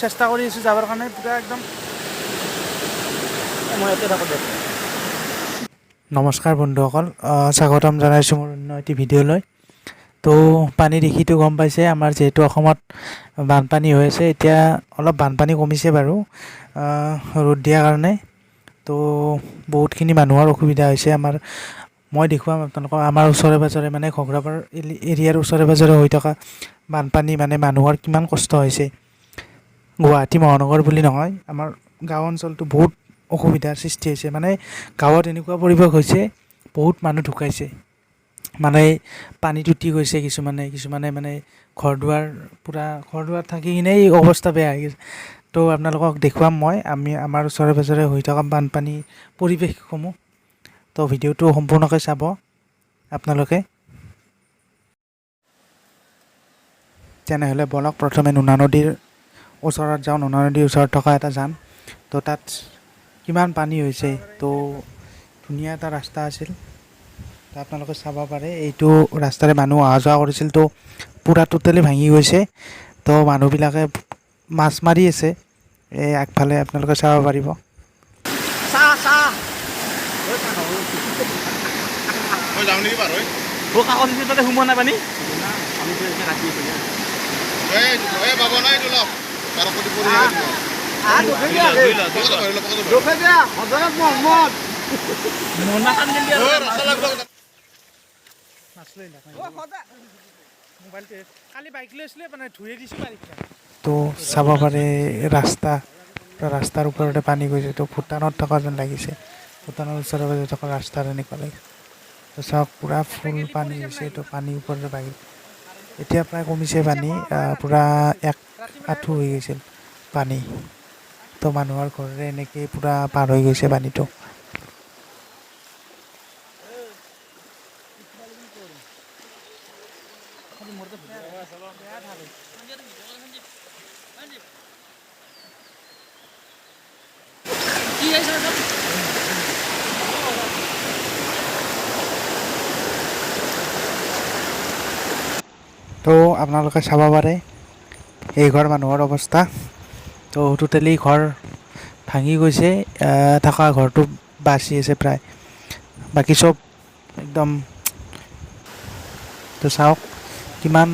চেষ্টা কৰি আছোঁ যাবৰ কাৰণে পূৰা একদম মই ইয়াতে থাকোঁ দে। নমস্কাৰ বন্ধুসকল, স্বাগতম জনাইছোঁ মোৰ অন্য এটি ভিডিঅ'লৈ। তো পানী দেখিতো গম পাইছে, আমাৰ যিহেতু অসমত বানপানী হৈ আছে। এতিয়া অলপ বানপানী কমিছে বাৰু ৰ'দ দিয়াৰ কাৰণে। তো বহুতখিনি মানুহৰ অসুবিধা হৈছে। মই দেখুৱাম আপোনালোকক আমাৰ ওচৰে পাঁজৰে মানে ঘগ্ৰাপাৰ এৰিয়াৰ ওচৰে পাঁজৰে হৈ থকা বানপানী, মানে মানুহৰ কিমান কষ্ট হৈছে। গুৱাহাটী মহানগৰ বুলি নহয়, আমাৰ গাঁও অঞ্চলটো বহুত অসুবিধাৰ সৃষ্টি হৈছে। মানে গাঁৱত এনেকুৱা পৰিৱেশ হৈছে, বহুত মানুহ ঢুকাইছে। মানে পানীত উটি গৈছে কিছুমানে মানে ঘৰ দুৱাৰ থাকি কিনেই অৱস্থা বেয়া হৈ গৈছে। তো আপোনালোকক দেখুৱাম আমাৰ ওচৰে পাঁজৰে হৈ থকা বানপানী পৰিৱেশসমূহ। তো ভিডিঅ'টো সম্পূৰ্ণকৈ চাব আপোনালোকে। তেনেহ'লে বলক প্ৰথমে নোনা নদীৰ ওচৰত যাওঁ। নোনা নদীৰ ওচৰত থকা এটা যাম। তো তাত কিমান পানী হৈছে। তো ধুনীয়া এটা ৰাস্তা আছিল, তো আপোনালোকে চাব পাৰে। এইটো ৰাস্তাৰে মানুহ অহা যোৱা কৰিছিল, তো পূৰা টোটেলি ভাঙি গৈছে। তো মানুহবিলাকে মাছ মাৰি আছে এই আগফালে, আপোনালোকে চাব পাৰিব। সোমোৱা নাই পানী। তো চাব পাৰে ৰাস্তাৰ ওপৰতে পানী গৈছে। তো ভূটানত থকা যেন লাগিছে, ভূটানৰ ওচৰে পাজৰে থকা ৰাস্তাত এনেকুৱা লাগিছে। তো চাওক পূৰা ফুল পানী হৈছে। তো পানীৰ ওপৰতে বাঢ়ি এতিয়া প্ৰায় কমিছে পানী, পূৰা এক আঁঠু হৈ গৈছিল পানী। তো মানুহৰ ঘৰেৰে এনেকৈ পূৰা পাৰ হৈ গৈছে পানীটো। তো আপোনালোকে চাব পাৰে এই ঘৰ মানুহৰ অৱস্থা। তো টোটেলি ঘৰ ভাঙি গৈছে, থকা ঘৰটো বাচি আছে প্ৰায়, বাকী চব একদম। তো চাওক কিমান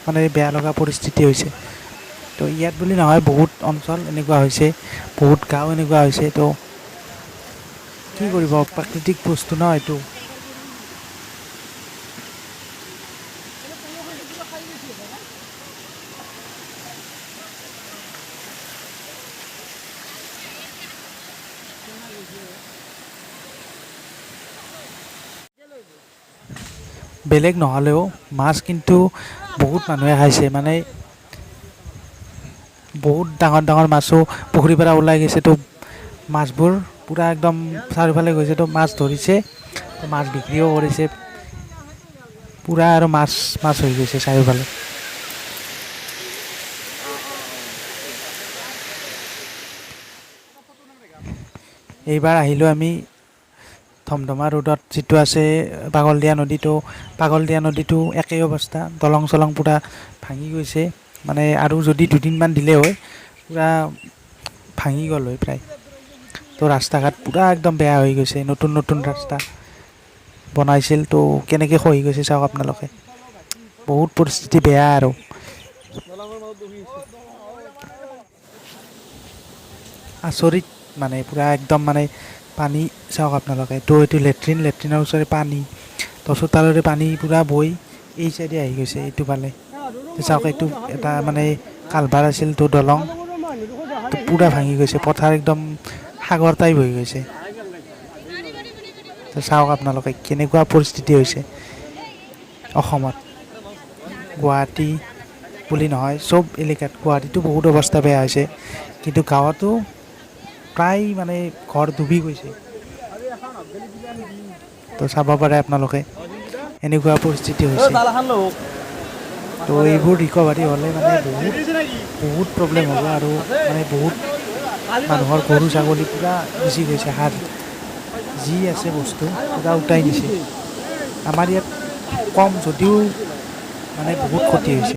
মানে বেয়া লগা পৰিস্থিতি হৈছে। তো ইয়াত বুলি নহয়, বহুত অঞ্চল এনেকুৱা হৈছে, বহুত গাঁও এনেকুৱা হৈছে। তো কি কৰিব, প্ৰাকৃতিক বস্তু ন এইটো। বেলেগ নহ'লেও মাছ কিন্তু বহুত মানুহে খাইছে। মানে বহুত ডাঙৰ ডাঙৰ মাছো পুখুৰীৰ পৰা ওলাই গৈছে। তো মাছবোৰ পূৰা একদম চাৰিওফালে গৈছে। তো মাছ ধৰিছে, তো মাছ বিক্ৰীও কৰিছে। পূৰা আৰু মাছ হৈ গৈছে চাৰিওফালে। এইবাৰ আহিলোঁ আমি ধমধমা ৰোডত, যিটো আছে পাগলদিয়া নদীটো। পাগলদিয়া নদীটো একেই অৱস্থা, দলং চলং পূৰা ভাঙি গৈছে। মানে আৰু যদি দুদিনমান দিলে হয়, পূৰা ভাঙি গ'ল হয় প্ৰায়। তো ৰাস্তা ঘাট পূৰা একদম বেয়া হৈ গৈছে। নতুন ৰাস্তা বনাইছিল, তো কেনেকৈ খহি গৈছে চাওক আপোনালোকে। বহুত পৰিস্থিতি বেয়া আৰু। আচৰিত মানে পূৰা একদম মানে পানী চাওক আপোনালোকে। তো এইটো লেট্ৰিনৰ ওচৰে পানী, তো চোতালৰে পানী পূৰা বৈ এই চাইডে আহি গৈছে এইটো ফালে। চাওক এইটো এটা মানে কালভাৰ আছিল, তো দলং তো পূৰা ভাঙি গৈছে। পথাৰ একদম সাগৰ টাইপ হৈ গৈছে। তো চাওক আপোনালোকে কেনেকুৱা পৰিস্থিতি হৈছে অসমত। গুৱাহাটী বুলি নহয়, চব এলেকাত। গুৱাহাটীতো বহুত অৱস্থা বেয়া হৈছে, কিন্তু গাঁৱতো প্ৰায় মানে ঘৰ ডুবি গৈছে। তো চাব পাৰে আপোনালোকে এনেকুৱা পৰিস্থিতি হৈছে। তো এইবোৰ ৰিকভাৰী হ'লে মানে বহুত প্ৰব্লেম হ'ব। আৰু মানে বহুত মানুহৰ গৰু ছাগলী পূৰা গুচি গৈছে, হাত যি আছে বস্তু পূৰা উটাই নিছে। আমাৰ ইয়াত কম যদিও মানে বহুত ক্ষতি হৈছে।